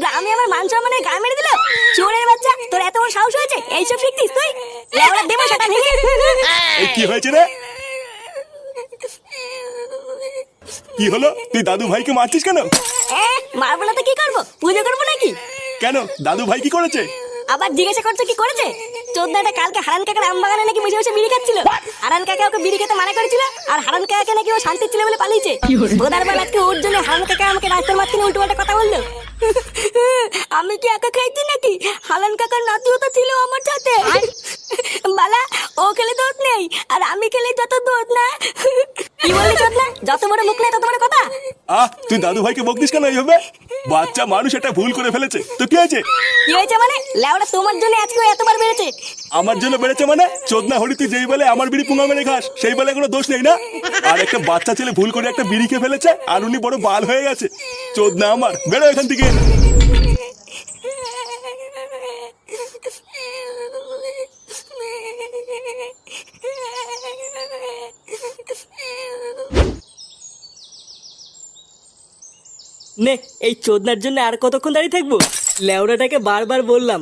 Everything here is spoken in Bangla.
গ্রামে আমার মান সম্মানের গা মেরে দিল। চোরের বাচ্চা, তোর এত বড় সাহস হয়েছে এইসব শিখতিস তুই? লেওড়া দেবো সেটা ভেঙে। এই কি হয়েছে রে? কি হলো? তুই দাদু ভাইকে মারছিস কেন? মারবো না তো কি করবো? পুজো করবো নাকি? কেন, দাদু ভাই কি করেছে? আবার জিজ্ঞাসা করছো কি করেছে? চোদ্দাটা কালকে হারান কাকার আম বাগানে নাকি বসে বসে বিড়ি খাচ্ছিল। হারান কাকা ওকে বিড়ি খেতে মানা করেছিল, আর হারান কাকা নাকি ও শান্তি ছিল বলে পালিয়েছে। বোদার বেলা আজকে ওর জন্য হারান কাকা আমাকে রাস্তার মাঝখানে উল্টো পাল্টা কথা বললো। আমি কি একা খাইছি নাকি? হারান কাকার নাতিও তো ছিল আমার সাথে। বালা, ও খেলে দোষ নেই, আর আমি খেলে যত দোষ না। কি বললি চোদনা? যত বড় মুখ নেই তত বড় কথা। তুই দাদু ভাইকে বকতিস কেন এইভাবে? বাচ্চা মানুষ এটা ভুল করে ফেলেছে, তো কি হয়েছে? কি হয়েছে মানে? লেওড়া তোমার জন্য আজকে এতবার বেড়েছে। আমার জন্য বেড়েছে মানে? চোদনা হরি, তুই যেই বলে আমার বিড়ি পুঙ্গা মেরে খাস, সেই বলে কোনো দোষ নেই না? আর একটা বাচ্চা ছেলে ভুল করে একটা বিড়ি খেয়ে ফেলেছে, আর উনি বড় বাল হয়ে গেছে। চোদনা আমার, বেরো এখান থেকে। নে, এই চোদনার জন্য আর কতক্ষণ দাঁড়িয়ে থাকবো? লেওড়াটাকে বারবার বললাম